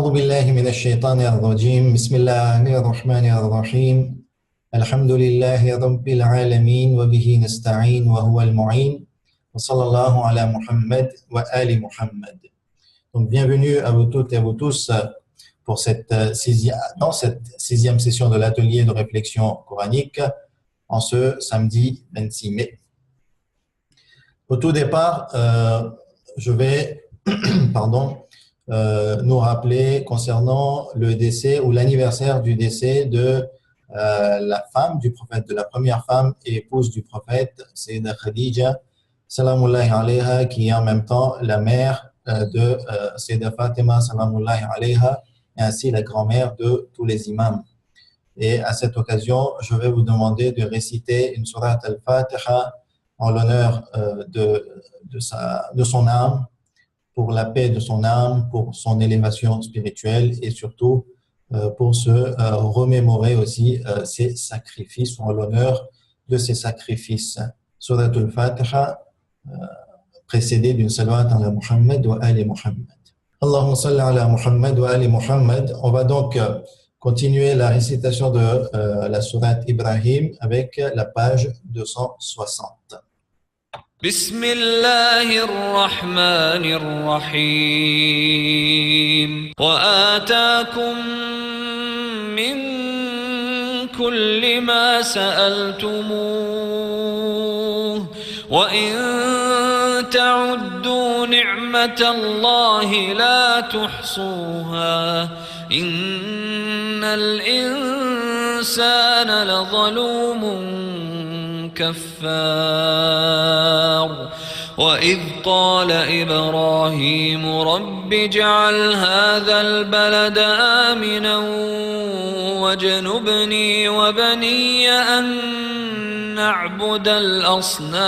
أعوذ بالله من الشيطان الرجيم بسم الله الرحمن الرحيم الحمد لله رب العالمين وبه نستعين وهو المعين وصلى الله على محمد وآل محمد. Donc bienvenue à vous toutes et à vous tous pour dans cette sixième session de l'atelier de réflexion coranique en ce samedi 26 mai. Au tout départ, je vais nous rappeler concernant le décès ou l'anniversaire du décès de la femme du prophète, de la première femme et épouse du prophète, Sayyida Khadija, salamullahi alayha, qui est en même temps la mère de Sayyida Fatima, salamullahi alayha, et ainsi la grand-mère de tous les imams. Et à cette occasion, je vais vous demander de réciter une sourate al-Fatiha en l'honneur de son âme, pour la paix de son âme, pour son élévation spirituelle et surtout pour se remémorer aussi ses sacrifices, ou en l'honneur de ses sacrifices. Surat al-Fatiha, précédée d'une salawat ala Muhammad wa ali Muhammad. Allahumma salli ala Muhammad wa ali Muhammad. On va donc continuer la récitation de la sourate Ibrahim avec la page 260. بسم الله الرحمن الرحيم وآتاكم من كل ما سألتموه وإن تعدوا نعمة الله لا تحصوها إن الإنسان لظلوم كفار وإذ قال إبراهيم رب اجعل هذا البلد آمنا واجنبني وبني أن نعبد الأصنام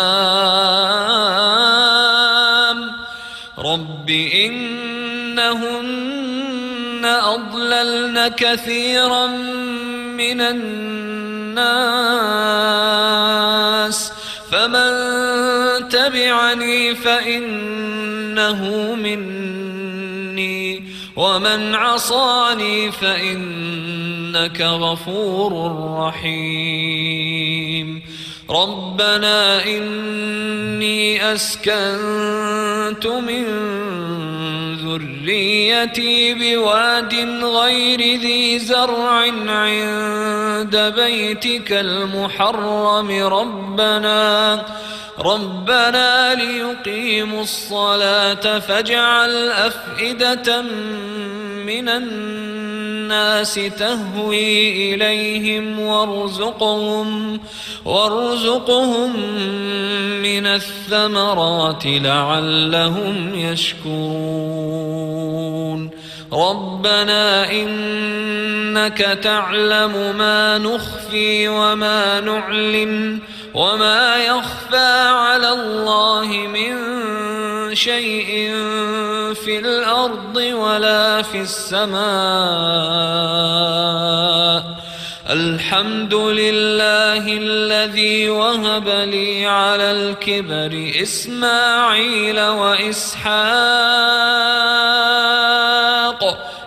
رب إنهن أضللن كثيرا من الناس فمن تبعني فإنه مني ومن عصاني فإنك غفور رحيم ربنا إني أسكنت من ذريتي بواد غير ذي زرع عند بيتك المحرم ربنا ليقيموا الصلاة فاجعل أفئدة من الناس تهوي إليهم وارزقهم من الثمرات لعلهم يشكرون ربنا إنك تعلم ما نخفي وما نعلن وما يخفى على الله من شيء في الأرض ولا في السماء الحمد لله الذي وهب لي على الكبر إسماعيل وإسحاق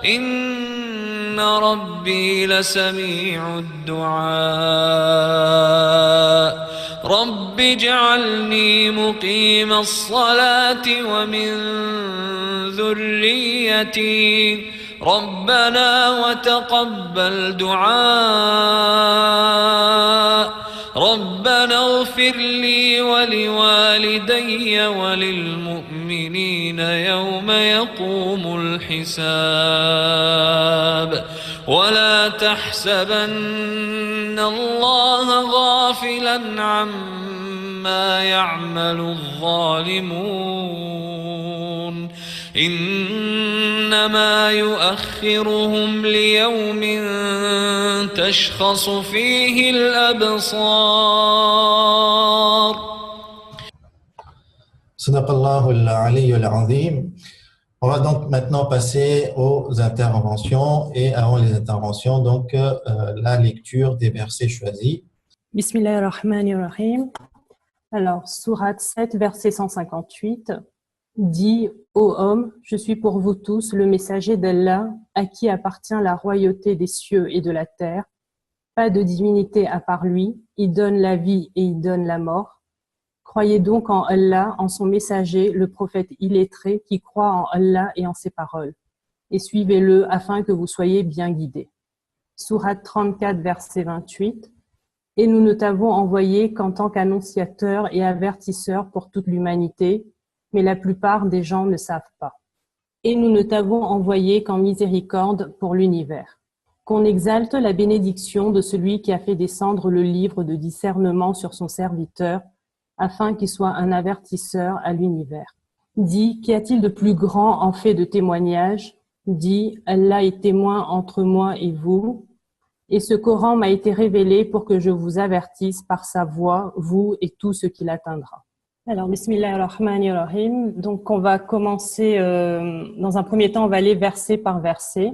إن ربي لسميع الدعاء رب اجعلني مقيم الصلاة ومن ذريتي ربنا وتقبل دعاء ربنا اغفر لي ولوالدي وللمؤمنين يوم يقوم الحساب ولا تحسبن الله غافلا عما يعمل الظالمون إنما يؤخرهم ليوم تشخص فيه الأبصار. صدق الله العلي العظيم. On va donc maintenant passer aux interventions et avant les interventions, donc la lecture des versets choisis. Bismillahirrahmanirrahim. Alors, sourate 7, verset 158. Dis, ô homme, je suis pour vous tous le messager d'Allah, à qui appartient la royauté des cieux et de la terre. Pas de divinité à part lui, il donne la vie et il donne la mort. Croyez donc en Allah, en son messager, le prophète illettré, qui croit en Allah et en ses paroles. Et suivez-le afin que vous soyez bien guidés. Sourate 34, verset 28. Et nous ne t'avons envoyé qu'en tant qu'annonciateur et avertisseur pour toute l'humanité, mais la plupart des gens ne savent pas. Et nous ne t'avons envoyé qu'en miséricorde pour l'univers. Qu'on exalte la bénédiction de celui qui a fait descendre le livre de discernement sur son serviteur, afin qu'il soit un avertisseur à l'univers. Dis, qu'y a-t-il de plus grand en fait de témoignage? Dis, Allah est témoin entre moi et vous. Et ce Coran m'a été révélé pour que je vous avertisse par sa voix, vous et tout ce qui l'atteindra. Alors, Bismillahirrahmanirrahim. Donc, on va commencer, dans un premier temps, on va aller verset par verset.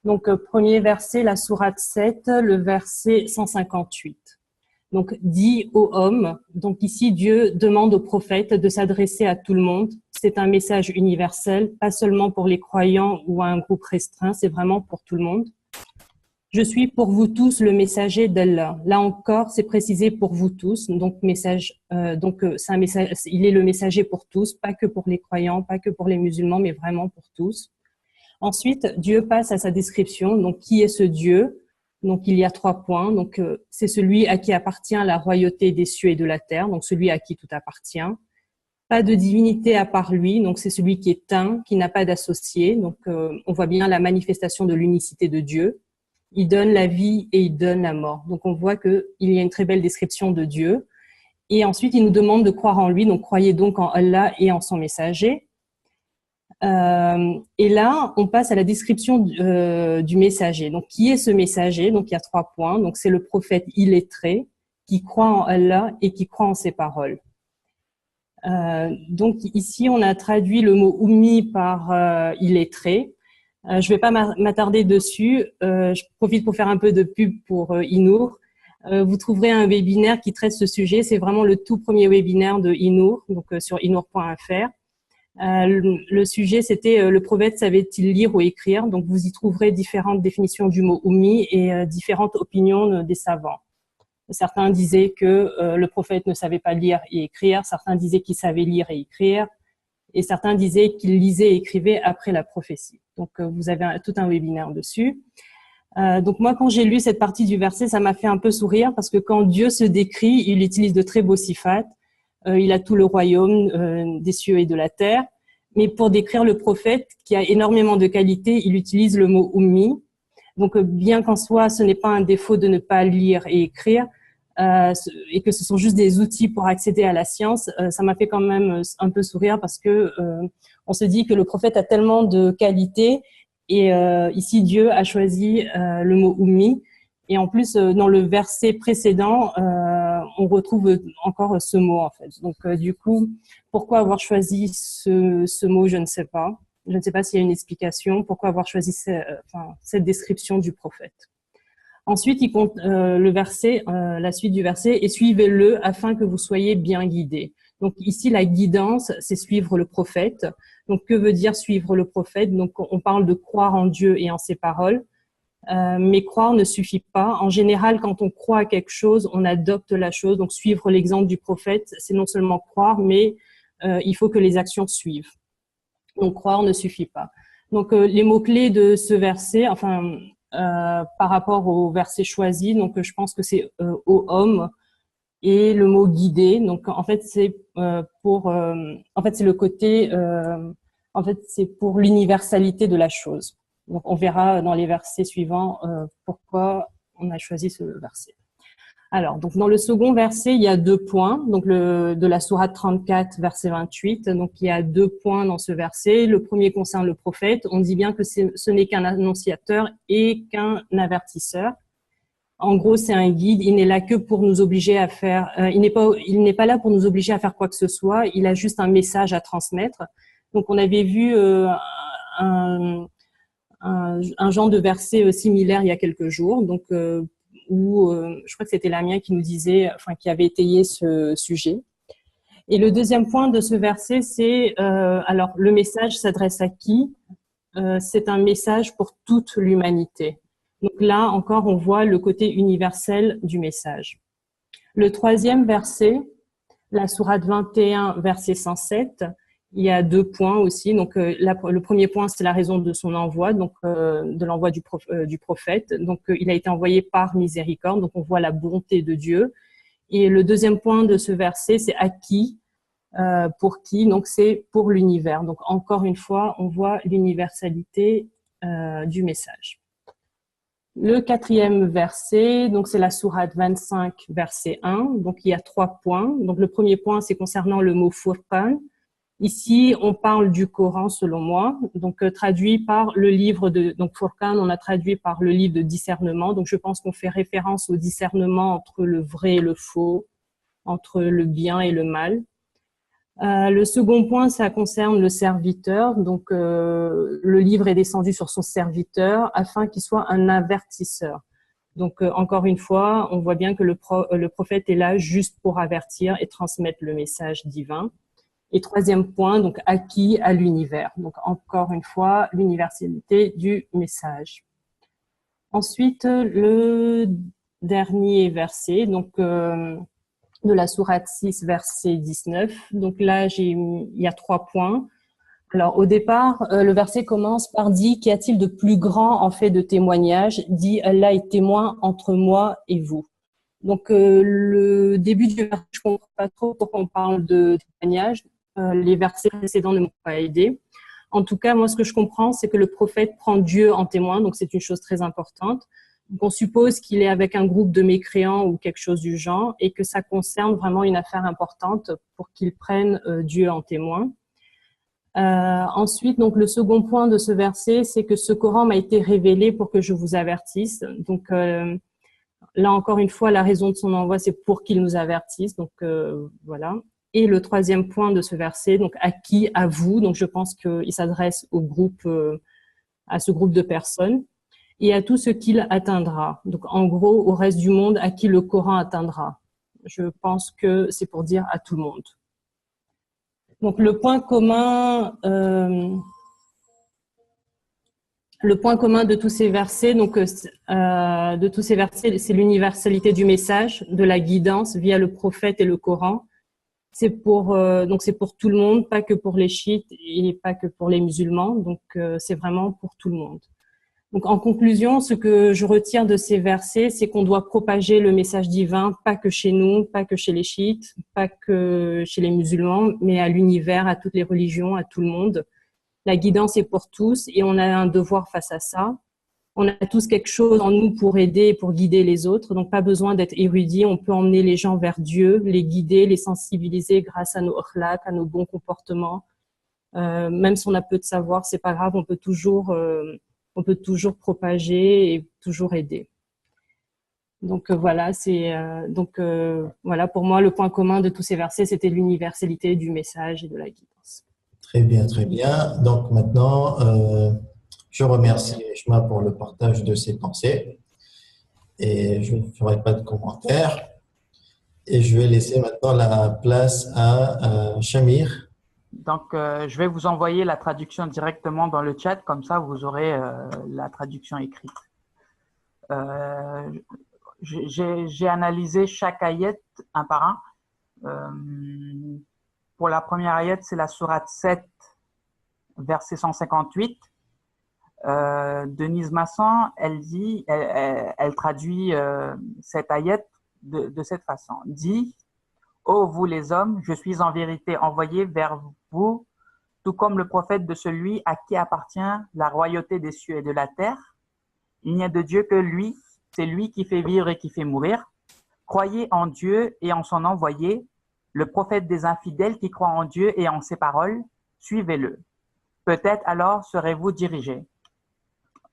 Donc, premier verset, la sourate 7, le verset 158. Donc, dit aux hommes. Donc, ici, Dieu demande au prophète de s'adresser à tout le monde. C'est un message universel, pas seulement pour les croyants ou à un groupe restreint, c'est vraiment pour tout le monde. Je suis pour vous tous le messager d'Allah. Là encore, c'est précisé pour vous tous. Donc, c'est un message. Il est le messager pour tous, pas que pour les croyants, pas que pour les musulmans, mais vraiment pour tous. Ensuite, Dieu passe à sa description. Donc, qui est ce Dieu? Donc, il y a 3 points. Donc, c'est celui à qui appartient la royauté des cieux et de la terre. Donc, celui à qui tout appartient. Pas de divinité à part lui. Donc, c'est celui qui est un, qui n'a pas d'associé. Donc, on voit bien la manifestation de l'unicité de Dieu. Il donne la vie et il donne la mort. Donc, on voit qu'il y a une très belle description de Dieu. Et ensuite, il nous demande de croire en lui. Donc, croyez donc en Allah et en son messager. Et là, on passe à la description du messager. Donc, qui est ce messager? Donc, il y a 3 points. Donc, c'est le prophète illettré qui croit en Allah et qui croit en ses paroles. Donc, ici, on a traduit le mot ummi par illettré. Je ne vais pas m'attarder dessus. Je profite pour faire un peu de pub pour Inour. Vous trouverez un webinaire qui traite ce sujet. C'est vraiment le tout premier webinaire de Inour, donc sur inour.fr. Le sujet, c'était le prophète savait-il lire ou écrire? Donc, vous y trouverez différentes définitions du mot ummi et différentes opinions des savants. Certains disaient que le prophète ne savait pas lire et écrire. Certains disaient qu'il savait lire et écrire. Et certains disaient qu'il lisait et écrivait après la prophétie. Donc, vous avez tout un webinaire dessus. Donc, moi, quand j'ai lu cette partie du verset, ça m'a fait un peu sourire parce que quand Dieu se décrit, il utilise de très beaux sifat. Il a tout le royaume des cieux et de la terre. Mais pour décrire le prophète, qui a énormément de qualités, il utilise le mot ummi. Donc, bien qu'en soi, ce n'est pas un défaut de ne pas lire et écrire, et que ce sont juste des outils pour accéder à la science, ça m'a fait quand même un peu sourire parce que on se dit que le prophète a tellement de qualités et ici Dieu a choisi le mot ummi et en plus dans le verset précédent on retrouve encore ce mot en fait. Donc du coup, pourquoi avoir choisi ce mot, je ne sais pas. Je ne sais pas s'il y a une explication. Pourquoi avoir choisi cette description du prophète. Ensuite, il compte la suite du verset, et suivez-le afin que vous soyez bien guidés. Donc ici, la guidance, c'est suivre le prophète. Donc que veut dire suivre le prophète? Donc on parle de croire en Dieu et en ses paroles, mais croire ne suffit pas. En général, quand on croit à quelque chose, on adopte la chose. Donc suivre l'exemple du prophète, c'est non seulement croire, mais il faut que les actions suivent. Donc croire ne suffit pas. Donc les mots-clés de ce verset, par rapport au verset choisi, donc je pense que c'est au homme et le mot guider. Donc en fait c'est c'est le côté c'est pour l'universalité de la chose. Donc on verra dans les versets suivants pourquoi on a choisi ce verset. Alors, donc dans le second verset, il y a 2 points, donc de la sourate 34, verset 28. Donc il y a 2 points dans ce verset. Le premier concerne le prophète. On dit bien que ce n'est qu'un annonciateur et qu'un avertisseur. En gros, c'est un guide. Il n'est là que pour nous obliger à faire. Il n'est pas là pour nous obliger à faire quoi que ce soit. Il a juste un message à transmettre. Donc on avait vu un genre de verset similaire il y a quelques jours. Donc où je crois que c'était Lamien qui nous disait, qui avait étayé ce sujet. Et le deuxième point de ce verset, c'est alors le message s'adresse à qui? C'est un message pour toute l'humanité. Donc là encore, on voit le côté universel du message. Le troisième verset, la sourate 21, verset 107, il y a 2 points aussi. Donc le premier point, c'est la raison de son envoi, donc de l'envoi du prophète. Donc il a été envoyé par miséricorde, donc on voit la bonté de Dieu. Et le deuxième point de ce verset, c'est à qui, pour qui, donc c'est pour l'univers. Donc encore une fois, on voit l'universalité du message. Le quatrième verset, donc c'est la sourate 25, verset 1. Donc il y a 3 points. Donc le premier point, c'est concernant le mot Furqan. Ici, on parle du Coran, selon moi, donc traduit par le livre de, donc Furqan, on a traduit par le livre de discernement. Donc je pense qu'on fait référence au discernement entre le vrai et le faux, entre le bien et le mal. Le second point, ça concerne le serviteur. Donc, le livre est descendu sur son serviteur afin qu'il soit un avertisseur. Donc, encore une fois, on voit bien que le prophète est là juste pour avertir et transmettre le message divin. Et troisième point, donc à qui? À l'univers. Donc, encore une fois, l'universalité du message. Ensuite, le dernier verset, donc de la sourate 6, verset 19. Donc là, il y a 3 points. Alors, au départ, le verset commence par « Dit, qu'y a-t-il de plus grand en fait de témoignage? Dit, Allah est témoin entre moi et vous. » Donc, le début du verset, je ne comprends pas trop pourquoi on parle de témoignage. Les versets précédents ne m'ont pas aidé. En tout cas, moi, ce que je comprends, c'est que le prophète prend Dieu en témoin, donc c'est une chose très importante. Donc, on suppose qu'il est avec un groupe de mécréants ou quelque chose du genre et que ça concerne vraiment une affaire importante pour qu'il prenne Dieu en témoin. Ensuite, donc le second point de ce verset, c'est que ce Coran m'a été révélé pour que je vous avertisse. Donc là encore une fois, la raison de son envoi, c'est pour qu'il nous avertisse. Donc voilà. Et le troisième point de ce verset, donc à qui? À vous. Donc je pense qu'il s'adresse au groupe, à ce groupe de personnes. Et à tout ce qu'il atteindra. Donc, en gros, au reste du monde, à qui le Coran atteindra. Je pense que c'est pour dire à tout le monde. Donc, le point commun de tous ces versets, c'est l'universalité du message, de la guidance via le prophète et le Coran. C'est pour tout le monde, pas que pour les chiites et pas que pour les musulmans. Donc, c'est vraiment pour tout le monde. Donc, en conclusion, ce que je retire de ces versets, c'est qu'on doit propager le message divin, pas que chez nous, pas que chez les chiites, pas que chez les musulmans, mais à l'univers, à toutes les religions, à tout le monde. La guidance est pour tous et on a un devoir face à ça. On a tous quelque chose en nous pour aider et pour guider les autres. Donc, pas besoin d'être érudit. On peut emmener les gens vers Dieu, les guider, les sensibiliser grâce à nos akhlaq, à nos bons comportements. Même si on a peu de savoir, c'est pas grave. On peut toujours propager et toujours aider. Donc voilà, voilà pour moi le point commun de tous ces versets, c'était l'universalité du message et de la guidance. Très bien, très bien. Donc maintenant, je remercie Eshma pour le partage de ses pensées et je ne ferai pas de commentaires. Et je vais laisser maintenant la place à Shamir. Donc, je vais vous envoyer la traduction directement dans le chat, comme ça vous aurez la traduction écrite. J'ai analysé chaque ayat un par un. Pour la première ayat, c'est la sourate 7, verset 158. Denise Masson, elle traduit cette ayat de cette façon. Dit: ô vous les hommes, je suis en vérité envoyé vers vous, tout comme le prophète de celui à qui appartient la royauté des cieux et de la terre. Il n'y a de Dieu que lui, c'est lui qui fait vivre et qui fait mourir. Croyez en Dieu et en son envoyé, le prophète des infidèles qui croit en Dieu et en ses paroles, suivez-le. Peut-être alors serez-vous dirigés.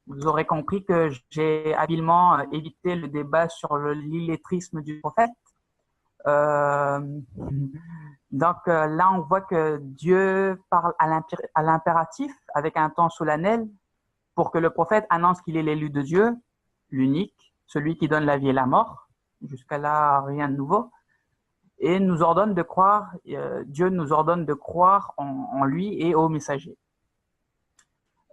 Vous aurez compris que j'ai habilement évité le débat sur l'illettrisme du prophète. Donc là, on voit que Dieu parle à l'impératif avec un ton solennel pour que le prophète annonce qu'il est l'élu de Dieu, l'unique, celui qui donne la vie et la mort. Jusqu'à là, rien de nouveau. et nous ordonne de croire, Dieu nous ordonne de croire en lui et aux messagers.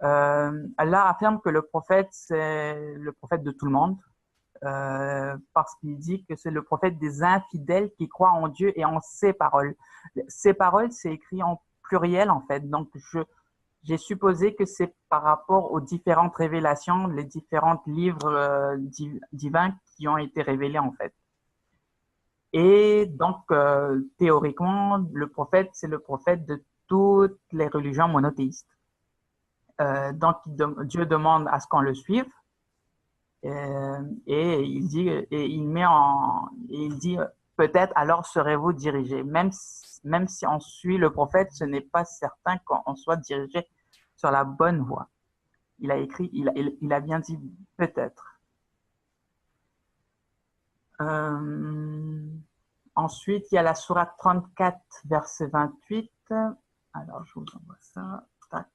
Allah affirme que le prophète, c'est le prophète de tout le monde, parce qu'il dit que c'est le prophète des infidèles qui croient en Dieu et en ses paroles. Ses paroles, c'est écrit en pluriel en fait, donc j'ai supposé que c'est par rapport aux différentes révélations, les différents livres divins qui ont été révélés en fait. Et donc, théoriquement, le prophète, c'est le prophète de toutes les religions monothéistes. Donc, Dieu demande à ce qu'on le suive, et il dit, peut-être alors serez-vous dirigés. Même si on suit le prophète, ce n'est pas certain qu'on soit dirigé sur la bonne voie. Il a bien dit peut-être. Ensuite, il y a la sourate 34, verset 28. Alors, je vous envoie ça. Tac.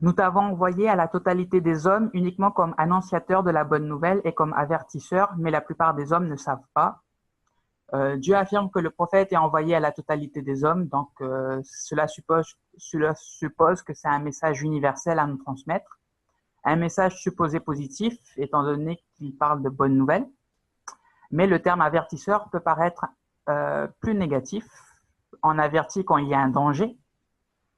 Nous t'avons envoyé à la totalité des hommes uniquement comme annonciateur de la bonne nouvelle et comme avertisseur, mais la plupart des hommes ne savent pas. Dieu affirme que le prophète est envoyé à la totalité des hommes, donc cela suppose que c'est un message universel à nous transmettre. Un message supposé positif, étant donné qu'il parle de bonnes nouvelles, mais le terme avertisseur peut paraître plus négatif. On avertit quand il y a un danger.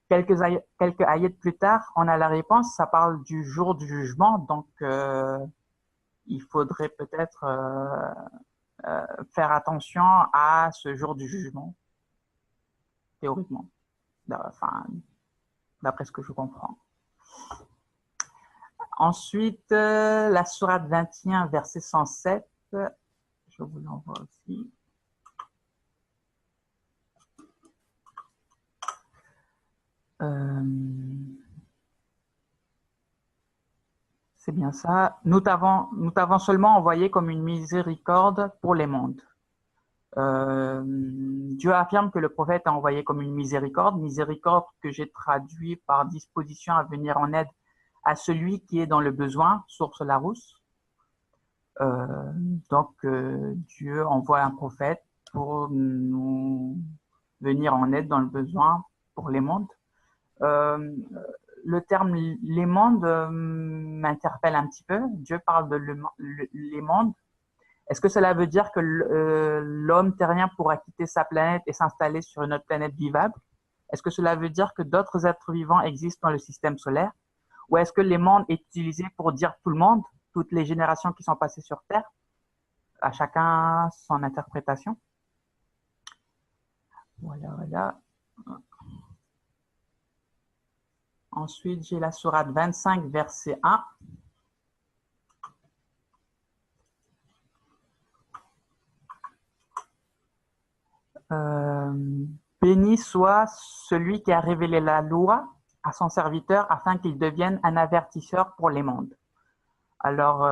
Quelques ayats plus tard, on a la réponse, ça parle du jour du jugement, donc il faudrait peut-être faire attention à ce jour du jugement, théoriquement, enfin, d'après ce que je comprends. Ensuite, la sourate 21, verset 107, je vous l'envoie aussi. C'est bien ça. Nous t'avons seulement envoyé comme une miséricorde pour les mondes. Dieu affirme que le prophète a envoyé comme une miséricorde que j'ai traduit par disposition à venir en aide à celui qui est dans le besoin, source Larousse. Donc, Dieu envoie un prophète pour nous venir en aide dans le besoin pour les mondes. Le terme les mondes m'interpelle un petit peu. Dieu parle de les mondes. Est-ce que cela veut dire que l'homme terrien pourra quitter sa planète et s'installer sur une autre planète vivable? Est-ce que cela veut dire que d'autres êtres vivants existent dans le système solaire? Ou est-ce que les mondes est utilisé pour dire tout le monde, toutes les générations qui sont passées sur Terre? À chacun son interprétation. Voilà. Ensuite, j'ai la sourate 25, verset 1. Béni soit celui qui a révélé la loi à son serviteur afin qu'il devienne un avertisseur pour les mondes. Alors,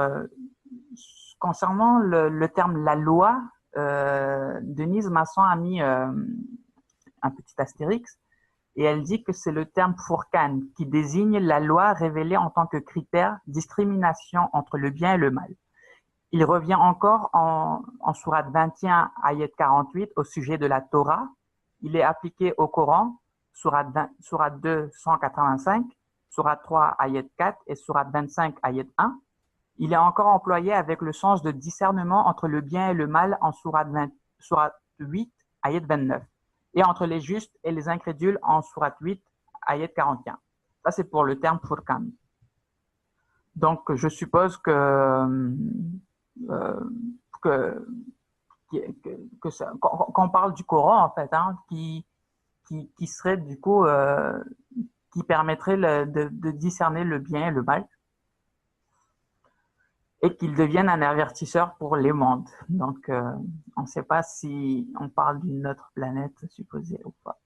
concernant le terme la loi, Denise Masson a mis un petit astérix et elle dit que c'est le terme Furqan qui désigne la loi révélée en tant que critère discrimination entre le bien et le mal. Il revient encore en sourate 21, ayat 48 au sujet de la Torah. Il est appliqué au Coran, sourate 2, 185, sourate 3, ayat 4 et sourate 25, ayat 1. Il est encore employé avec le sens de discernement entre le bien et le mal en sourate 8, ayat 29. Et entre les justes et les incrédules en sourate 8, ayat 41. Ça, c'est pour le terme Furqan. Donc, je suppose qu'on parle du Coran, en fait, hein, qui serait du coup, qui permettrait de discerner le bien et le mal, et qu'il devienne un avertisseur pour les mondes. Donc, on ne sait pas si on parle d'une autre planète supposée ou pas.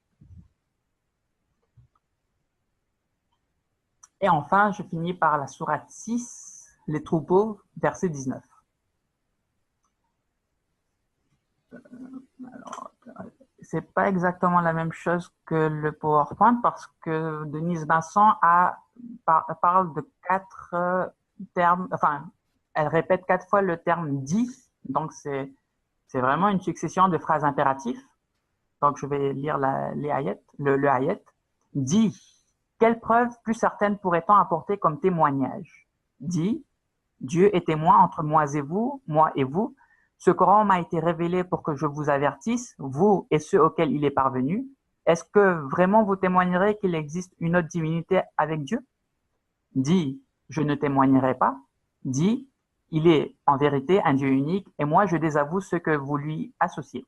Et enfin, je finis par la sourate 6, les troupeaux, verset 19. Alors, c'est pas exactement la même chose que le PowerPoint parce que Denise Masson parle de 4 termes, enfin, elle répète 4 fois le terme dit Donc, c'est vraiment une succession de phrases impératives. Donc, je vais lire le ayat. Dis, quelle preuve plus certaine pourrait-on apporter comme témoignage? Dis, Dieu est témoin entre moi et vous. Ce Coran m'a été révélé pour que je vous avertisse, vous et ceux auxquels il est parvenu. Est-ce que vraiment vous témoignerez qu'il existe une autre divinité avec Dieu? Dis, je ne témoignerai pas. Dis, il est en vérité un Dieu unique et moi je désavoue ce que vous lui associez.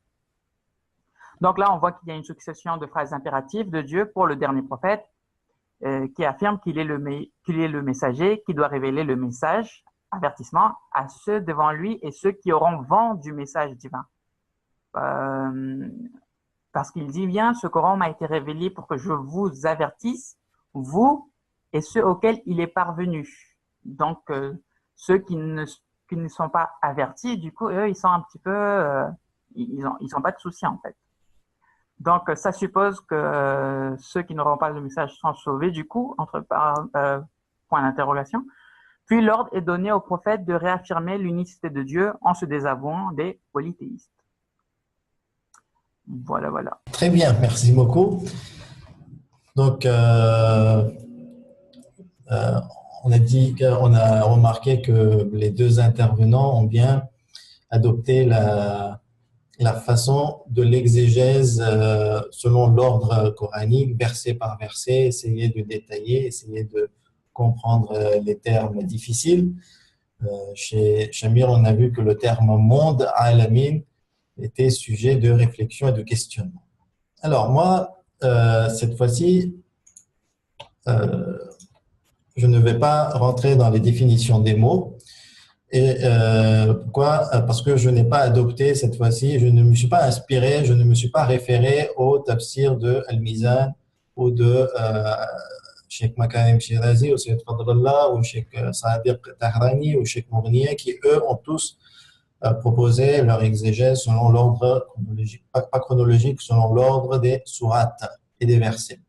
Donc là, on voit qu'il y a une succession de phrases impératives de Dieu pour le dernier prophète qui affirme qu'il est le messager qui doit révéler le message, avertissement, à ceux devant lui et ceux qui auront vent du message divin. Parce qu'il dit bien, ce Coran m'a été révélé pour que je vous avertisse, vous et ceux auxquels il est parvenu. Donc, ceux qui ne sont pas avertis, du coup, eux, ils sont un petit peu, ils sont pas de souci en fait. Donc, ça suppose que ceux qui n'auront pas le message sont sauvés, du coup, point d'interrogation. Puis l'ordre est donné au prophète de réaffirmer l'unicité de Dieu en se désavouant des polythéistes. Voilà, voilà. Très bien, merci beaucoup. Donc, on a remarqué que les deux intervenants ont bien adopté la façon de l'exégèse selon l'ordre coranique, verset par verset, essayer de détailler, essayer de comprendre les termes difficiles. Chez Shamir, on a vu que le terme monde, alamin, était sujet de réflexion et de questionnement. Alors moi, cette fois-ci, je ne vais pas rentrer dans les définitions des mots. Et pourquoi? Parce que je n'ai pas adopté cette fois-ci, je ne me suis pas inspiré, je ne me suis pas référé au tafsir de Al-Mizan ou de Cheikh Makarim Shirazi ou Sayyid Fadlallah ou Cheikh Sadiq Tahrani ou Cheikh Mournier qui, eux, ont tous proposé leur exégèse selon l'ordre chronologique, pas chronologique, selon l'ordre des sourates et des versets.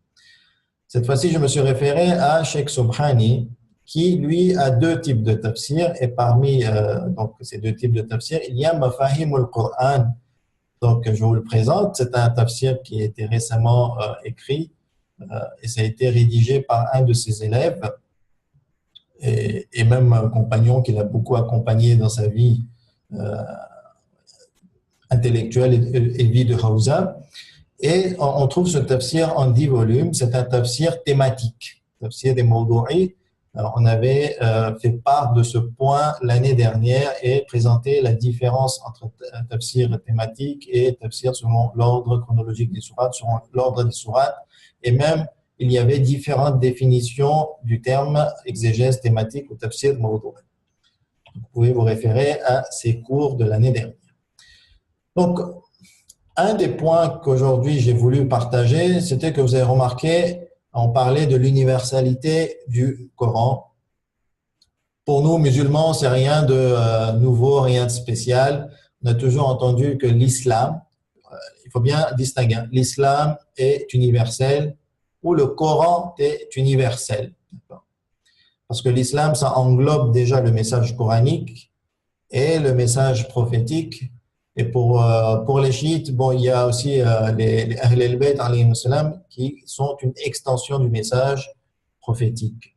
Cette fois-ci, je me suis référé à Cheikh Subhani, qui, lui, a deux types de tafsir. Et parmi donc, ces deux types de tafsir, il y a Mafahim al-Qur'an. Donc, je vous le présente. C'est un tafsir qui a été récemment écrit et ça a été rédigé par un de ses élèves et même un compagnon qui l'a beaucoup accompagné dans sa vie intellectuelle et vie de Hawza. Et on trouve ce tafsir en 10 volumes. C'est un tafsir thématique, tafsir des Mawdou'i. On avait fait part de ce point l'année dernière et présenté la différence entre tafsir thématique et tafsir selon l'ordre chronologique des sourates, selon l'ordre des sourates. Et même, il y avait différentes définitions du terme exégèse thématique ou tafsir Mawdou'i. Vous pouvez vous référer à ces cours de l'année dernière. Donc, un des points qu'aujourd'hui j'ai voulu partager, c'était que vous avez remarqué, on parlait de l'universalité du Coran. Pour nous, musulmans, c'est rien de nouveau, rien de spécial. On a toujours entendu que l'islam, il faut bien distinguer, l'islam est universel ou le Coran est universel. Parce que l'islam, ça englobe déjà le message coranique et le message prophétique. Et pour les chiites, bon, il y a aussi les Ahl al-Bayt alayhim salam qui sont une extension du message prophétique.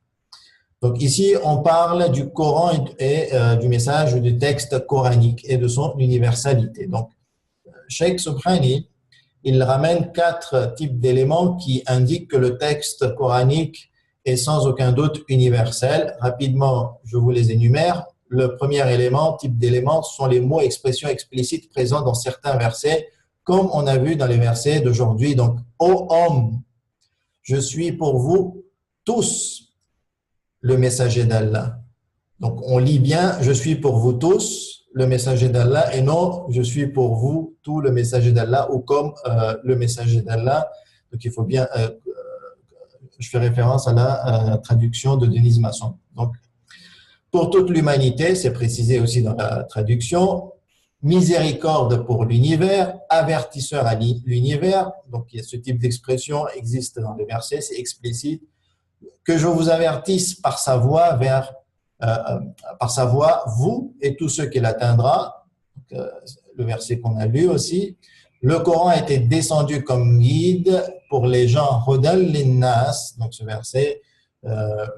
Donc ici, on parle du Coran et du message du texte coranique et de son universalité. Donc, Cheikh Subhani, il ramène 4 types d'éléments qui indiquent que le texte coranique est sans aucun doute universel. Rapidement, je vous les énumère. Le premier élément, type d'élément, sont les mots, expressions explicites présents dans certains versets, comme on a vu dans les versets d'aujourd'hui. Donc, ô homme, je suis pour vous tous le messager d'Allah. Donc, on lit bien, je suis pour vous tous le messager d'Allah, et non, je suis pour vous tout le messager d'Allah, ou comme le messager d'Allah. Donc, il faut bien, je fais référence à la traduction de Denise Masson. Donc, pour toute l'humanité, c'est précisé aussi dans la traduction, miséricorde pour l'univers, avertisseur à l'univers. Donc, il y a ce type d'expression existe dans les versets, c'est explicite. Que je vous avertisse par sa voix vous et tous ceux qui l'atteindra. le verset qu'on a lu aussi. Le Coran a été descendu comme guide pour les gens, Hudal linnas, donc ce verset,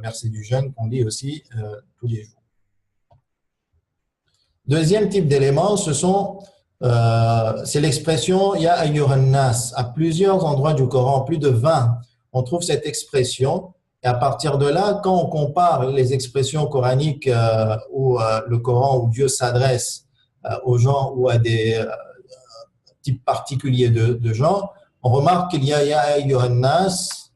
verset du jeûne qu'on lit aussi tous les jours. Deuxième type d'élément, c'est l'expression Ya ayyuhan nas. À plusieurs endroits du Coran, plus de 20, on trouve cette expression. Et à partir de là, quand on compare les expressions coraniques où le Coran, où Dieu s'adresse aux gens ou à des types particuliers de gens, on remarque qu'il y a Ya ayyuhan nas,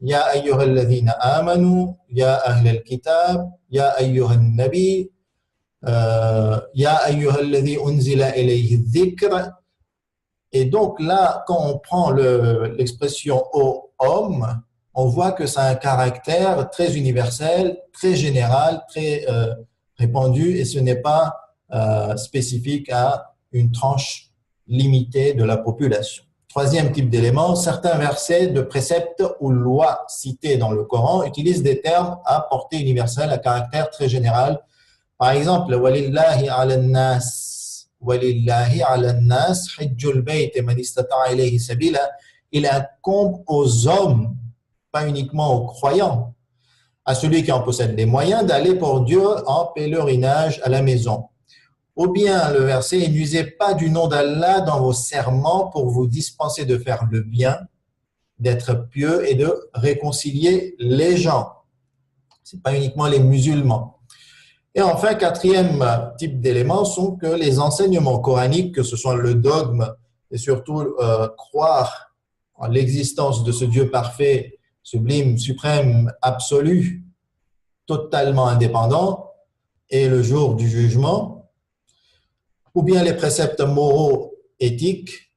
Ya ayyuhal ladhina amanu, Ya ahlal kitab, Ya ayyuhan nabi, Ya ayyuhal ladhi unzila ilayhi dhikr. Et donc là, quand on prend l'expression ô homme, on voit que ça a un caractère très universel, très général, très répandu, et ce n'est pas spécifique à une tranche limitée de la population. Troisième type d'élément, certains versets de préceptes ou lois cités dans le Coran utilisent des termes à portée universelle, à caractère très général. Par exemple, وَلِلَّهِ عَلَى النَّاسِ وَلِلَّهِ عَلَى النَّاسِ حِجُّ الْبَيْتِ مَنِ اسْتَطَاعَ إِلَيْهِ سَبِيلًا. Il incombe aux hommes, pas uniquement aux croyants, à celui qui en possède les moyens d'aller pour Dieu en pèlerinage à la maison. Ou bien le verset, n'usez pas du nom d'Allah dans vos serments pour vous dispenser de faire le bien, d'être pieux et de réconcilier les gens. Ce n'est pas uniquement les musulmans. Et enfin, quatrième type d'éléments sont que les enseignements coraniques, que ce soit le dogme et surtout croire en l'existence de ce Dieu parfait, sublime, suprême, absolu, totalement indépendant, et le jour du jugement, ou bien les préceptes moraux, éthiques,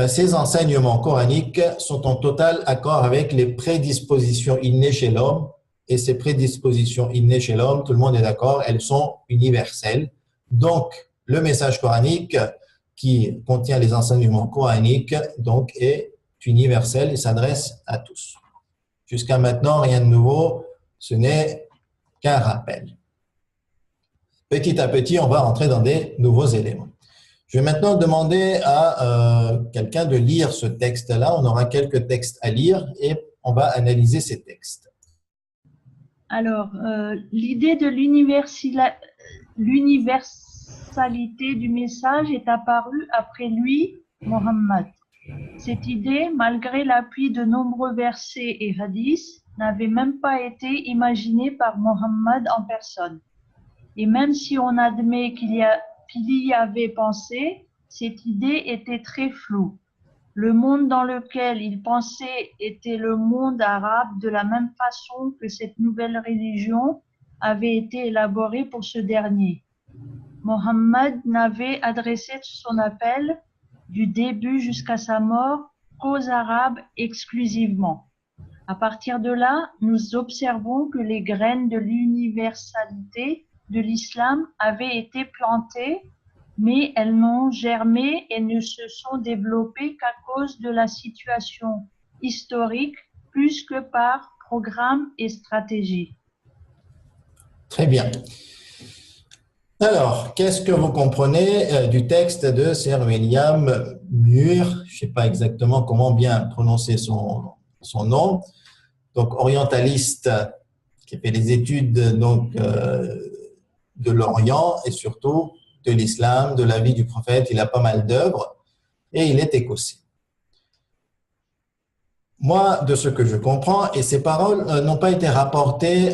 ces enseignements coraniques sont en total accord avec les prédispositions innées chez l'homme. Et ces prédispositions innées chez l'homme, tout le monde est d'accord, elles sont universelles. Donc, le message coranique qui contient les enseignements coraniques donc, est universel et s'adresse à tous. Jusqu'à maintenant, rien de nouveau, ce n'est qu'un rappel. Petit à petit, on va entrer dans des nouveaux éléments. Je vais maintenant demander à quelqu'un de lire ce texte-là. On aura quelques textes à lire et on va analyser ces textes. Alors, l'idée de l'universalité du message est apparue après lui, Mohammed. Cette idée, malgré l'appui de nombreux versets et hadiths, n'avait même pas été imaginée par Mohammed en personne. Et même si on admet qu'il y avait pensé, cette idée était très floue. Le monde dans lequel il pensait était le monde arabe, de la même façon que cette nouvelle religion avait été élaborée pour ce dernier. Mohammed n'avait adressé son appel du début jusqu'à sa mort qu'aux Arabes exclusivement. À partir de là, nous observons que les graines de l'universalité de l'islam avaient été plantées, mais elles n'ont germé et ne se sont développées qu'à cause de la situation historique plus que par programme et stratégie. Très bien. Alors, qu'est-ce que vous comprenez du texte de Sir William Muir? Je ne sais pas exactement comment bien prononcer son nom. Donc, orientaliste qui fait des études donc, de l'Orient et surtout de l'islam, de la vie du prophète. Il a pas mal d'œuvres et il est écossais. Moi, de ce que je comprends, et ces paroles n'ont pas été rapportées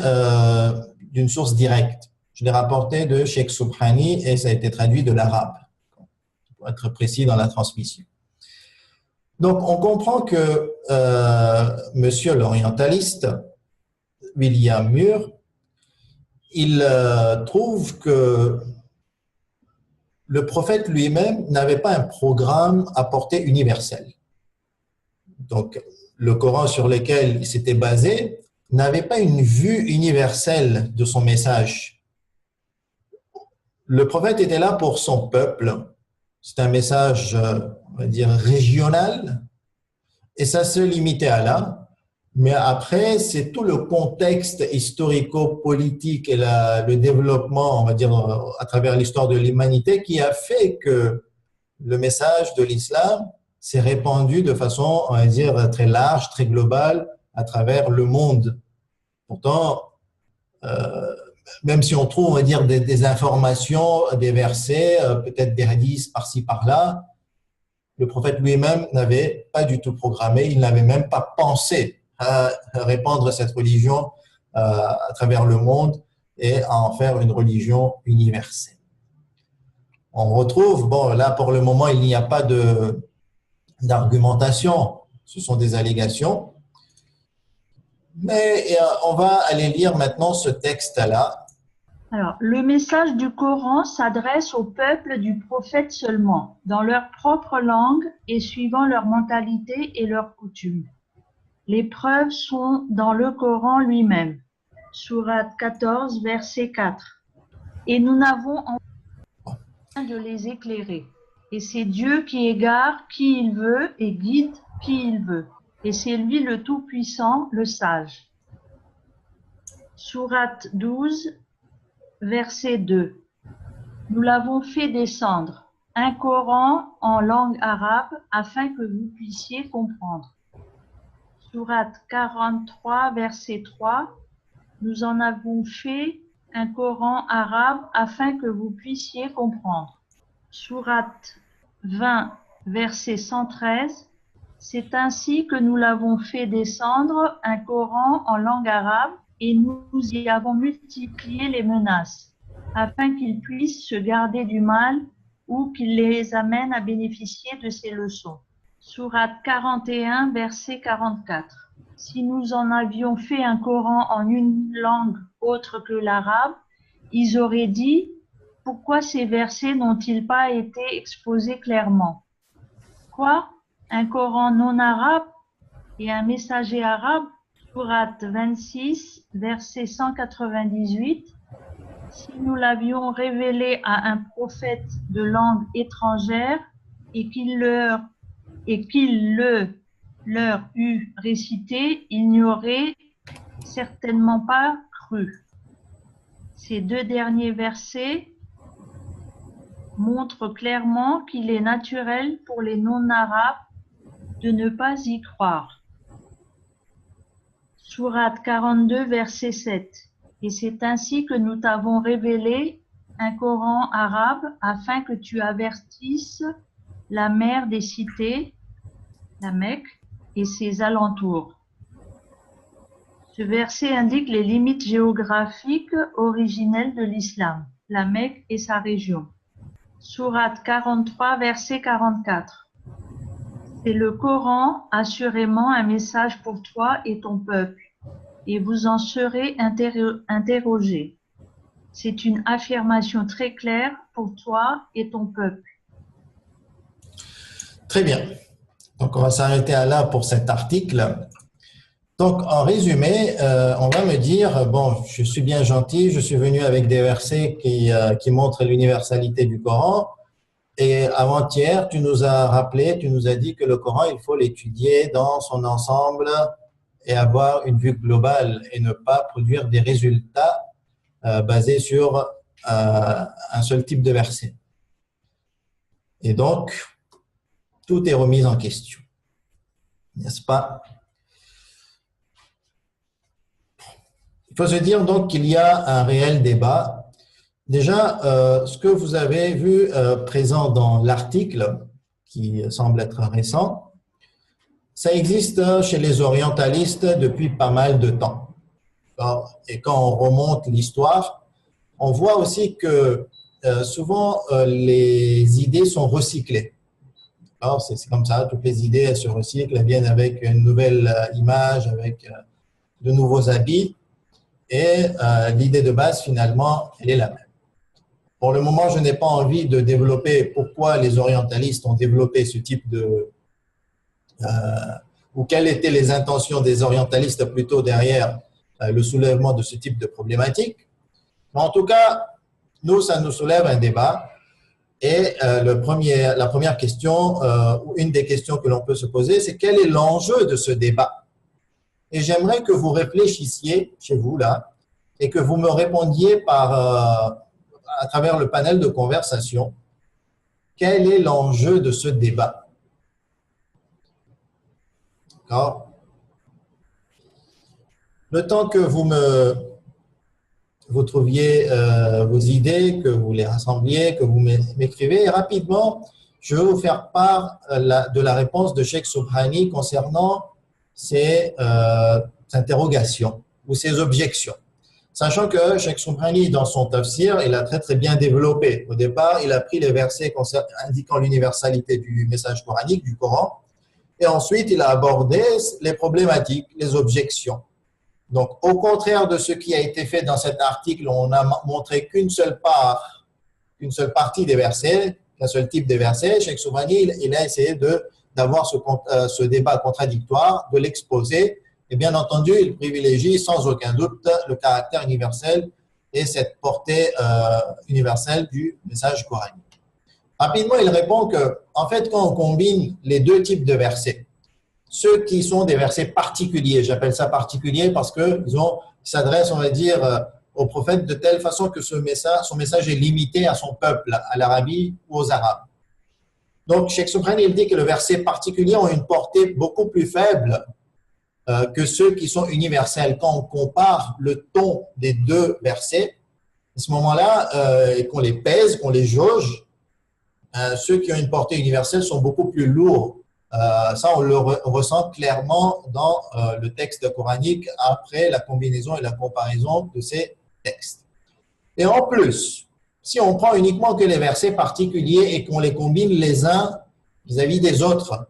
d'une source directe. Je l'ai rapporté de Cheikh Subhani et ça a été traduit de l'arabe, pour être précis dans la transmission. Donc, on comprend que monsieur l'orientaliste, William Muir, il trouve que le prophète lui-même n'avait pas un programme à portée universelle. Donc, le Coran sur lequel il s'était basé n'avait pas une vue universelle de son message. Le prophète était là pour son peuple. C'est un message, on va dire, régional, et ça se limitait à là. Mais après, c'est tout le contexte historico-politique et le développement, on va dire, à travers l'histoire de l'humanité qui a fait que le message de l'islam s'est répandu de façon, on va dire, très large, très globale à travers le monde. Pourtant, même si on trouve, on va dire, des informations, des versets, peut-être des hadiths par-ci, par-là, le prophète lui-même n'avait pas du tout programmé, il n'avait même pas pensé à répandre cette religion à travers le monde et à en faire une religion universelle. On retrouve, bon là pour le moment il n'y a pas d'argumentation, ce sont des allégations, mais on va aller lire maintenant ce texte-là. Alors, le message du Coran s'adresse au peuple du prophète seulement, dans leur propre langue et suivant leur mentalité et leurs coutumes. Les preuves sont dans le Coran lui-même. Sourate 14, verset 4. Et nous n'avons en rien de les éclairer. Et c'est Dieu qui égare qui il veut et guide qui il veut. Et c'est lui le Tout-Puissant, le Sage. Sourate 12, verset 2. Nous l'avons fait descendre, un Coran en langue arabe afin que vous puissiez comprendre. Sourate 43, verset 3. Nous en avons fait un Coran arabe afin que vous puissiez comprendre. Sourate 20, verset 113. C'est ainsi que nous l'avons fait descendre, un Coran en langue arabe, et nous y avons multiplié les menaces, afin qu'ils puissent se garder du mal ou qu'il les amène à bénéficier de ces leçons. Sourate 41, verset 44. Si nous en avions fait un Coran en une langue autre que l'arabe, ils auraient dit « Pourquoi ces versets n'ont-ils pas été exposés clairement ?» Quoi? Un Coran non arabe et un messager arabe? Sourate 26, verset 198. Si nous l'avions révélé à un prophète de langue étrangère et qu'il leur eût récité, ils n'y auraient certainement pas cru. Ces deux derniers versets montrent clairement qu'il est naturel pour les non-arabes de ne pas y croire. Sourate 42, verset 7. Et c'est ainsi que nous t'avons révélé un Coran arabe afin que tu avertisses la mère des cités, la Mecque, et ses alentours. Ce verset indique les limites géographiques originelles de l'islam, la Mecque et sa région. Sourate 43, verset 44. C'est le Coran, assurément un message pour toi et ton peuple, et vous en serez interrogés. C'est une affirmation très claire pour toi et ton peuple. Très bien. Donc, on va s'arrêter là pour cet article. Donc, en résumé, on va me dire, bon, je suis bien gentil, je suis venu avec des versets qui montrent l'universalité du Coran. Et avant-hier, tu nous as rappelé, tu nous as dit que le Coran, il faut l'étudier dans son ensemble et avoir une vue globale et ne pas produire des résultats basés sur un seul type de verset. Et donc, tout est remis en question, n'est-ce pas? Il faut se dire donc qu'il y a un réel débat. Déjà, ce que vous avez vu présent dans l'article, qui semble être récent, ça existe chez les orientalistes depuis pas mal de temps. Et quand on remonte l'histoire, on voit aussi que souvent les idées sont recyclées. C'est comme ça, toutes les idées elles se recyclent, elles viennent avec une nouvelle image, avec de nouveaux habits, et l'idée de base, finalement, elle est la même. Pour le moment, je n'ai pas envie de développer pourquoi les orientalistes ont développé ce type de… ou quelles étaient les intentions des orientalistes plutôt derrière le soulèvement de ce type de problématique. Mais en tout cas, nous, ça nous soulève un débat. Et la première question, ou une des questions que l'on peut se poser, c'est quel est l'enjeu de ce débat? et j'aimerais que vous réfléchissiez chez vous là et que vous me répondiez à travers le panel de conversation. Quel est l'enjeu de ce débat? D'accord? Le temps que vous trouviez vos idées, que vous les rassembliez, que vous m'écrivez, rapidement, je vais vous faire part de la réponse de Cheikh Subhani concernant ces interrogations ou ces objections. Sachant que Cheikh Subhani, dans son tafsir, il a très très bien développé. Au départ, il a pris les versets indiquant l'universalité du message coranique, du Coran, et ensuite il a abordé les problématiques, les objections. Donc, au contraire de ce qui a été fait dans cet article, on n'a montré qu'une seule partie des versets, qu'un seul type de versets. Cheikh Subhani, il a essayé d'avoir ce débat contradictoire, de l'exposer. Et bien entendu, il privilégie sans aucun doute le caractère universel et cette portée universelle du message coranique. Rapidement, il répond que, en fait, quand on combine les deux types de versets, ceux qui sont des versets particuliers, j'appelle ça particulier parce qu'ils s'adressent, on va dire, au prophète de telle façon que son message est limité à son peuple, à l'Arabie ou aux Arabes. Donc, Cheikh Subhani, il dit que les versets particuliers ont une portée beaucoup plus faible que ceux qui sont universels. Quand on compare le ton des deux versets, à ce moment-là, et qu'on les pèse, qu'on les jauge, ceux qui ont une portée universelle sont beaucoup plus lourds. Ça, on le ressent clairement dans le texte coranique après la combinaison et la comparaison de ces textes. Et en plus, si on prend uniquement que les versets particuliers et qu'on les combine les uns vis-à-vis des autres,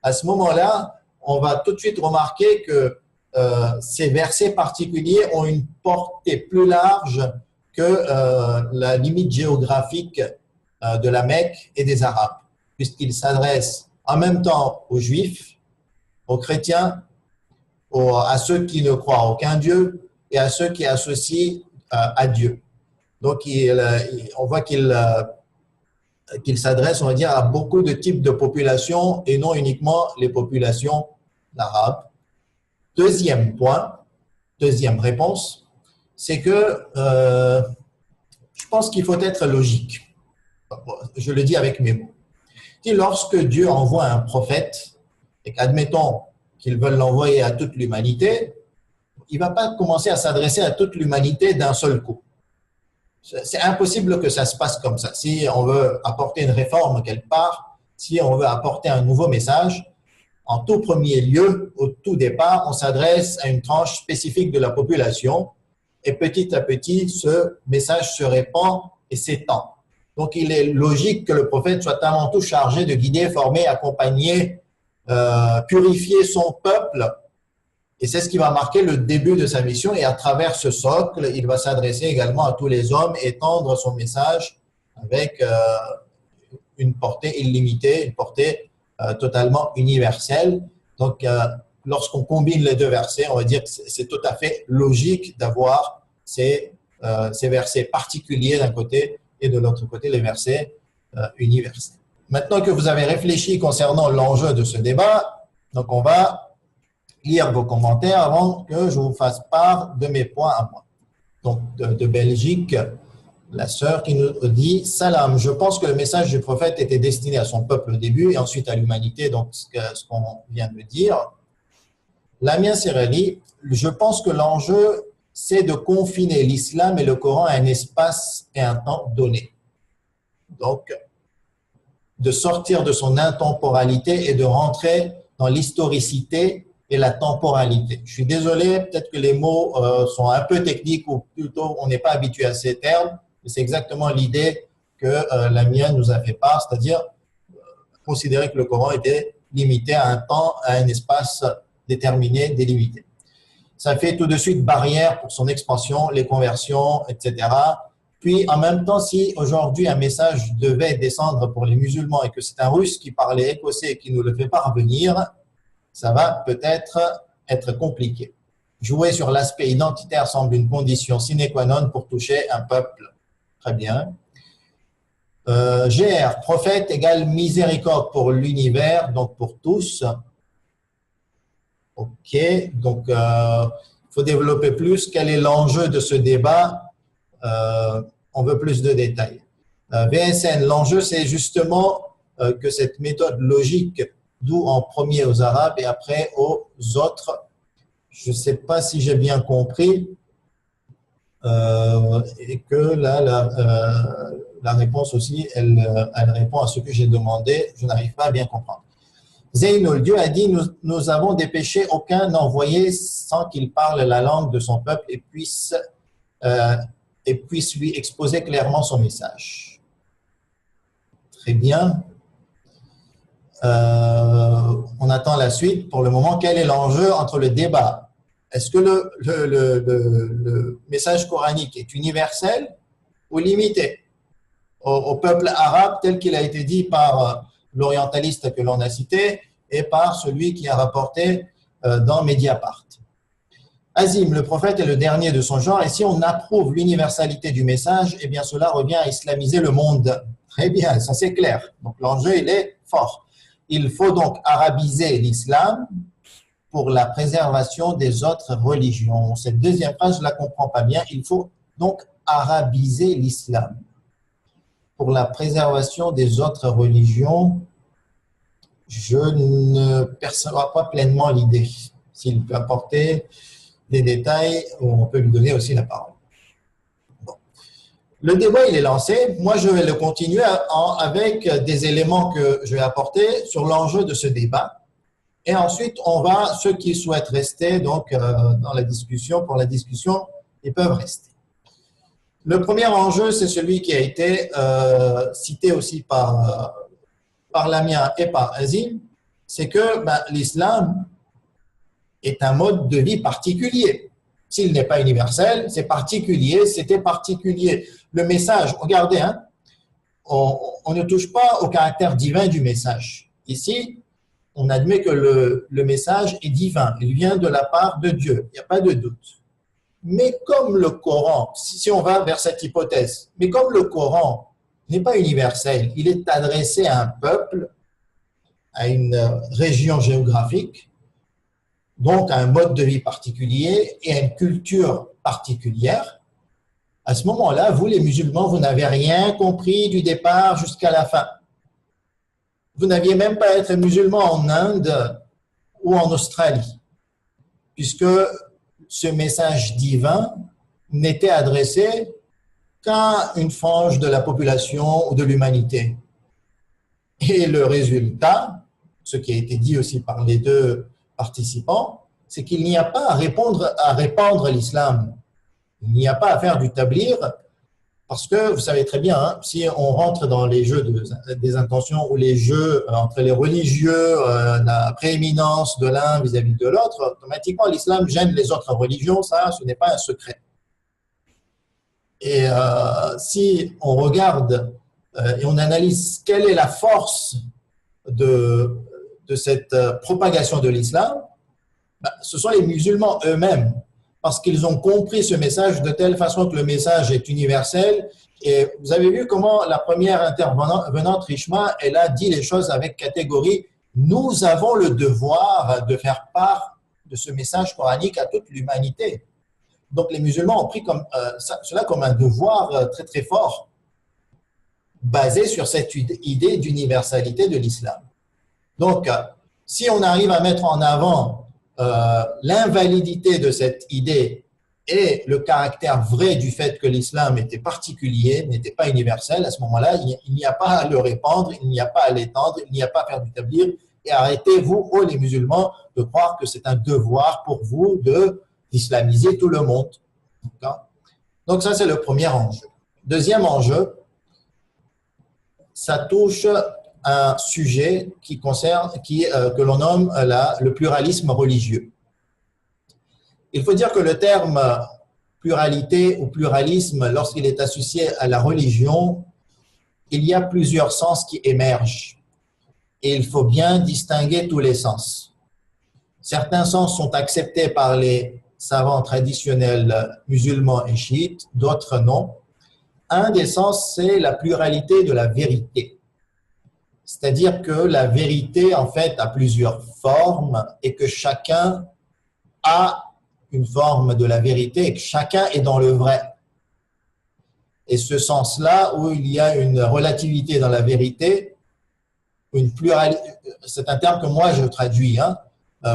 à ce moment-là, on va tout de suite remarquer que ces versets particuliers ont une portée plus large que la limite géographique de la Mecque et des Arabes, puisqu'ils s'adressent en même temps aux Juifs, aux chrétiens, à ceux qui ne croient à aucun Dieu et à ceux qui associent à Dieu. Donc, on voit qu'il s'adresse, on va dire, à beaucoup de types de populations et non uniquement les populations arabes. Deuxième point, deuxième réponse, c'est que je pense qu'il faut être logique. Je le dis avec mes mots. Lorsque Dieu envoie un prophète, et qu'admettons qu'ils veulent l'envoyer à toute l'humanité, il ne va pas commencer à s'adresser à toute l'humanité d'un seul coup. C'est impossible que ça se passe comme ça. Si on veut apporter une réforme quelque part, si on veut apporter un nouveau message, en tout premier lieu, au tout départ, on s'adresse à une tranche spécifique de la population et petit à petit, ce message se répand et s'étend. Donc, il est logique que le prophète soit avant tout chargé de guider, former, accompagner, purifier son peuple. Et c'est ce qui va marquer le début de sa mission. Et à travers ce socle, il va s'adresser également à tous les hommes, étendre son message avec une portée illimitée, une portée totalement universelle. Donc, lorsqu'on combine les deux versets, on va dire que c'est tout à fait logique d'avoir ces versets particuliers d'un côté et de l'autre côté, les versets universels. Maintenant que vous avez réfléchi concernant l'enjeu de ce débat, donc on va lire vos commentaires avant que je vous fasse part de mes points à moi. Donc, de Belgique, la sœur qui nous dit « Salam, je pense que le message du prophète était destiné à son peuple au début et ensuite à l'humanité, donc ce qu'on vient de dire. Lamia Serali, je pense que l'enjeu c'est de confiner l'islam et le Coran à un espace et un temps donné. Donc, de sortir de son intemporalité et de rentrer dans l'historicité et la temporalité. Je suis désolé, peut-être que les mots sont un peu techniques ou plutôt on n'est pas habitué à ces termes, mais c'est exactement l'idée que la mienne nous a fait part, c'est-à-dire considérer que le Coran était limité à un temps, à un espace déterminé, délimité. Ça fait tout de suite barrière pour son expansion, les conversions, etc. Puis, en même temps, si aujourd'hui un message devait descendre pour les musulmans et que c'est un Russe qui parlait écossais et qui nous le fait parvenir, ça va peut-être être compliqué. Jouer sur l'aspect identitaire semble une condition sine qua non pour toucher un peuple. Très bien. GR, prophète égale miséricorde pour l'univers, donc pour tous. Ok, donc il faut développer plus. Quel est l'enjeu de ce débat? On veut plus de détails. VSN, l'enjeu, c'est justement que cette méthode logique, d'où en premier aux Arabes et après aux autres, je ne sais pas si j'ai bien compris, et que là, la réponse aussi, elle répond à ce que j'ai demandé. Je n'arrive pas à bien comprendre. Zaynul, Dieu a dit, nous avons des péchés, aucun envoyé sans qu'il parle la langue de son peuple et puisse lui exposer clairement son message. Très bien. On attend la suite. Pour le moment, quel est l'enjeu entre le débat? Est-ce que le message coranique est universel ou limité au peuple arabe tel qu'il a été dit par l'orientaliste que l'on a cité et par celui qui a rapporté dans Mediapart? Azim, le prophète est le dernier de son genre et si on approuve l'universalité du message, eh bien cela revient à islamiser le monde. Très bien, ça c'est clair. Donc l'enjeu, il est fort. Il faut donc arabiser l'islam pour la préservation des autres religions. Cette deuxième phrase, je ne la comprends pas bien. Il faut donc arabiser l'islam pour la préservation des autres religions. Je ne perçois pas pleinement l'idée. S'il peut apporter des détails, on peut lui donner aussi la parole. Bon. Le débat, il est lancé. Moi, je vais le continuer avec des éléments que je vais apporter sur l'enjeu de ce débat. Et ensuite, ceux qui souhaitent rester donc, dans la discussion, pour la discussion, ils peuvent rester. Le premier enjeu, c'est celui qui a été cité aussi par Lamia et par Azim, c'est que l'islam est un mode de vie particulier. S'il n'est pas universel, c'est particulier, c'était particulier. Le message, regardez, on ne touche pas au caractère divin du message. Ici, on admet que le message est divin, il vient de la part de Dieu, il n'y a pas de doute. Mais comme le Coran, si on va vers cette hypothèse, mais comme le Coran n'est pas universel, il est adressé à un peuple, à une région géographique, donc à un mode de vie particulier et à une culture particulière, à ce moment-là, vous les musulmans, vous n'avez rien compris du départ jusqu'à la fin. Vous n'aviez même pas à être musulman en Inde ou en Australie, puisque ce message divin n'était adressé qu'à une frange de la population ou de l'humanité. Et le résultat, ce qui a été dit aussi par les deux participants, c'est qu'il n'y a pas à répandre l'islam. Il n'y a pas à faire du tablir, parce que vous savez très bien, si on rentre dans les jeux des intentions ou les jeux entre les religieux, la prééminence de l'un vis-à-vis de l'autre, automatiquement l'islam gêne les autres religions, ça, ce n'est pas un secret. Et si on regarde et on analyse quelle est la force de cette propagation de l'islam, ce sont les musulmans eux-mêmes, parce qu'ils ont compris ce message de telle façon que le message est universel. Et vous avez vu comment la première intervenante, Rishma, elle a dit les choses avec catégorie. Nous avons le devoir de faire part de ce message coranique à toute l'humanité. Donc les musulmans ont pris cela comme un devoir très très fort, basé sur cette idée d'universalité de l'islam. Donc, si on arrive à mettre en avant l'invalidité de cette idée et le caractère vrai du fait que l'islam était particulier, n'était pas universel, à ce moment-là, il n'y a pas à le répandre, il n'y a pas à l'étendre, il n'y a pas à faire du tablir. Et arrêtez-vous, ô les musulmans, de croire que c'est un devoir pour vous d'islamiser tout le monde. Donc ça, c'est le premier enjeu. Deuxième enjeu, ça touche un sujet que l'on nomme le pluralisme religieux. Il faut dire que le terme pluralité ou pluralisme, lorsqu'il est associé à la religion, il y a plusieurs sens qui émergent. Et il faut bien distinguer tous les sens. Certains sens sont acceptés par les savants traditionnels musulmans et chiites, d'autres non. Un des sens, c'est la pluralité de la vérité. C'est-à-dire que la vérité, en fait, a plusieurs formes et que chacun a une forme de la vérité et que chacun est dans le vrai. Et ce sens-là, où il y a une relativité dans la vérité, une pluralité, c'est un terme que moi je traduis.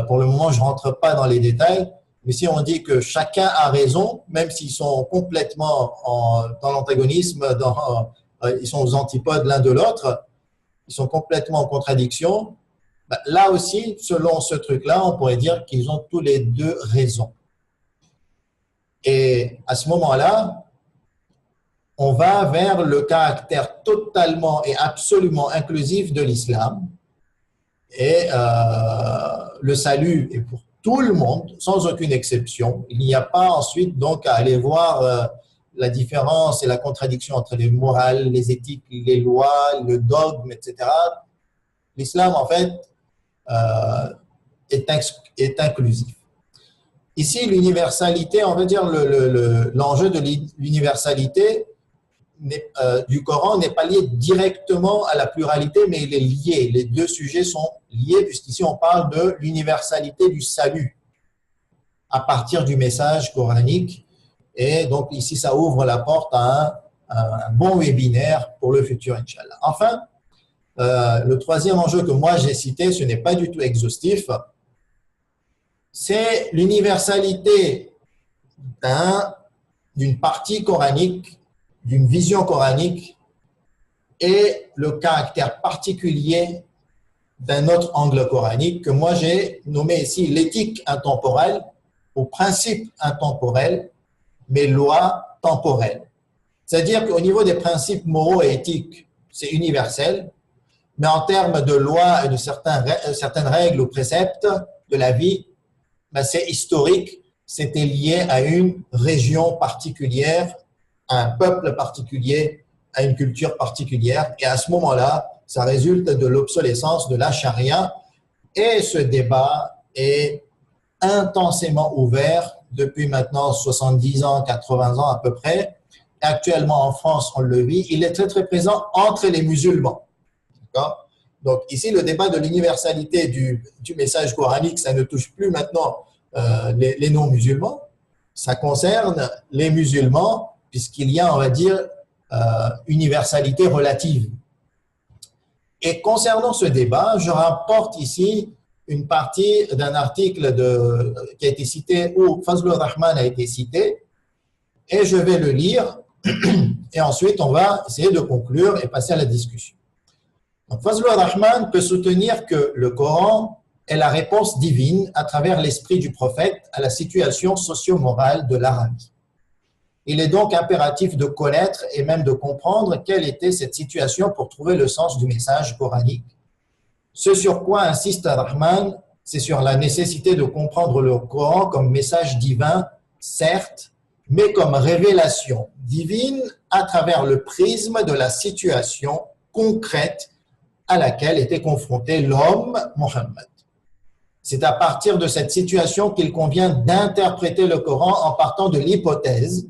Pour le moment, je ne rentre pas dans les détails, mais si on dit que chacun a raison, même s'ils sont complètement dans l'antagonisme, ils sont aux antipodes l'un de l'autre, ils sont complètement en contradiction, là aussi, selon ce truc-là, on pourrait dire qu'ils ont tous les deux raison. Et à ce moment-là, on va vers le caractère totalement et absolument inclusif de l'islam. Et le salut est pour tout le monde, sans aucune exception. Il n'y a pas ensuite donc à aller voir la différence et la contradiction entre les morales, les éthiques, les lois, le dogme, etc. L'islam, en fait, est inclusif. Ici, l'universalité, on va dire l'enjeu de l'universalité du Coran n'est pas lié directement à la pluralité, mais il est lié. Les deux sujets sont liés, puisqu'ici on parle de l'universalité du salut à partir du message coranique. Et donc ici, ça ouvre la porte à un bon webinaire pour le futur, Inch'Allah. Enfin, le troisième enjeu que moi j'ai cité, ce n'est pas du tout exhaustif, c'est l'universalité d'une partie coranique, d'une vision coranique et le caractère particulier d'un autre angle coranique que moi j'ai nommé ici l'éthique intemporelle ou principe intemporel, mais loi temporelle. C'est-à-dire qu'au niveau des principes moraux et éthiques, c'est universel, mais en termes de loi et de certaines règles ou préceptes de la vie, c'est historique, c'était lié à une région particulière, à un peuple particulier, à une culture particulière. Et à ce moment-là, ça résulte de l'obsolescence de la charia. Et ce débat est intensément ouvert depuis maintenant 70 ans, 80 ans à peu près. Actuellement en France, on le vit. Il est très très présent entre les musulmans. D'accord ? Donc ici, le débat de l'universalité du message coranique, ça ne touche plus maintenant les non-musulmans. Ça concerne les musulmans, puisqu'il y a, on va dire, universalité relative. Et concernant ce débat, je rapporte ici une partie d'un article qui a été cité, où Fazlur Rahman a été cité, et je vais le lire, et ensuite on va essayer de conclure et passer à la discussion. Donc, Fazlur Rahman peut soutenir que le Coran est la réponse divine à travers l'esprit du prophète à la situation socio-morale de l'Arabie. Il est donc impératif de connaître et même de comprendre quelle était cette situation pour trouver le sens du message coranique. Ce sur quoi insiste Rahman, c'est sur la nécessité de comprendre le Coran comme message divin, certes, mais comme révélation divine à travers le prisme de la situation concrète à laquelle était confronté l'homme Mohammed. C'est à partir de cette situation qu'il convient d'interpréter le Coran en partant de l'hypothèse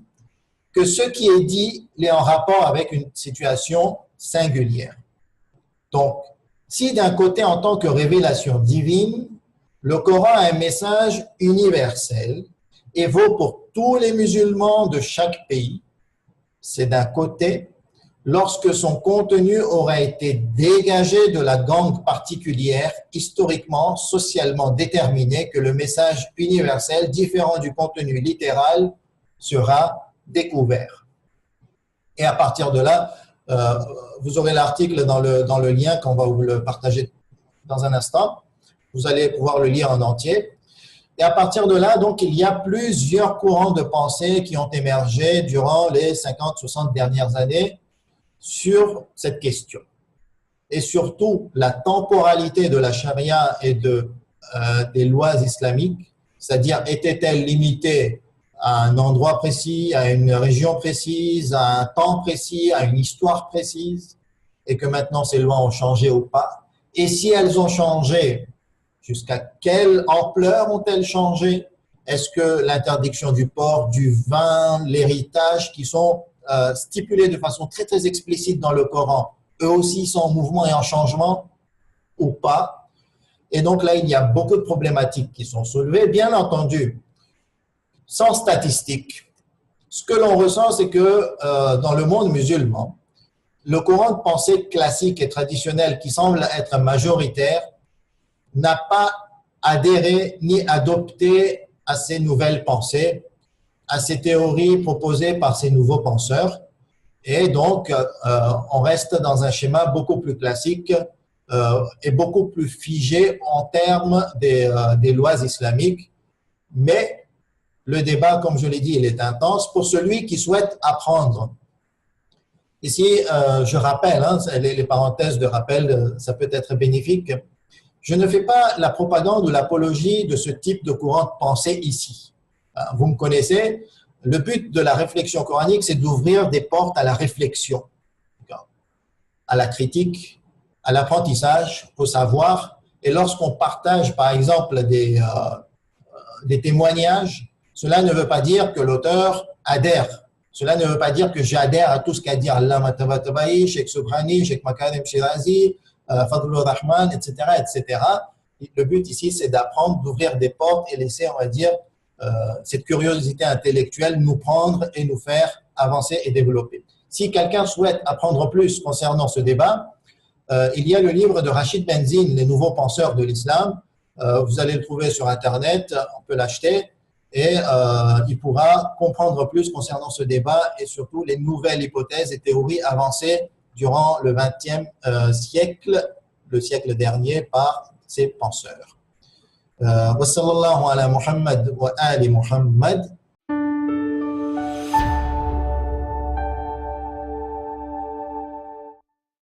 que ce qui est dit est en rapport avec une situation singulière. Donc, si d'un côté, en tant que révélation divine, le Coran a un message universel et vaut pour tous les musulmans de chaque pays, c'est d'un côté, lorsque son contenu aura été dégagé de la gangue particulière, historiquement, socialement déterminée, que le message universel, différent du contenu littéral, sera découvert. Et à partir de là, vous aurez l'article dans le lien qu'on va vous le partager dans un instant. Vous allez pouvoir le lire en entier. Et à partir de là, donc, il y a plusieurs courants de pensée qui ont émergé durant les 50-60 dernières années sur cette question. Et surtout, la temporalité de la charia et des lois islamiques, c'est-à-dire était-elle limitée à un endroit précis, à une région précise, à un temps précis, à une histoire précise, et que maintenant ces lois ont changé ou pas. Et si elles ont changé, jusqu'à quelle ampleur ont-elles changé? Est-ce que l'interdiction du porc, du vin, l'héritage, qui sont stipulés de façon très très explicite dans le Coran, eux aussi sont en mouvement et en changement ou pas? Et donc là, il y a beaucoup de problématiques qui sont soulevées. Bien entendu, sans statistiques, ce que l'on ressent, c'est que dans le monde musulman, le courant de pensée classique et traditionnel qui semble être majoritaire n'a pas adhéré ni adopté à ces nouvelles pensées, à ces théories proposées par ces nouveaux penseurs. Et donc, on reste dans un schéma beaucoup plus classique et beaucoup plus figé en termes des lois islamiques. Mais le débat, comme je l'ai dit, il est intense pour celui qui souhaite apprendre. Ici, je rappelle, hein, les parenthèses de rappel, ça peut être bénéfique. Je ne fais pas la propagande ou l'apologie de ce type de courant de pensée ici. Vous me connaissez, le but de la réflexion coranique, c'est d'ouvrir des portes à la réflexion, à la critique, à l'apprentissage, au savoir. Et lorsqu'on partage, par exemple, des témoignages, cela ne veut pas dire que l'auteur adhère. Cela ne veut pas dire que j'adhère à tout ce qu'a dit Allama Tabatabai, Sheikh Subhani, Sheikh Makarim Shirazi, Fadlur Rahman, etc., etc. Le but ici, c'est d'apprendre, d'ouvrir des portes et laisser, on va dire, cette curiosité intellectuelle nous prendre et nous faire avancer et développer. Si quelqu'un souhaite apprendre plus concernant ce débat, il y a le livre de Rachid Benzine, Les nouveaux penseurs de l'islam. Vous allez le trouver sur Internet, on peut l'acheter. Et il pourra comprendre plus concernant ce débat et surtout les nouvelles hypothèses et théories avancées durant le XXe siècle, le siècle dernier, par ces penseurs. Wa sallallahu ala Muhammad wa ali Muhammad.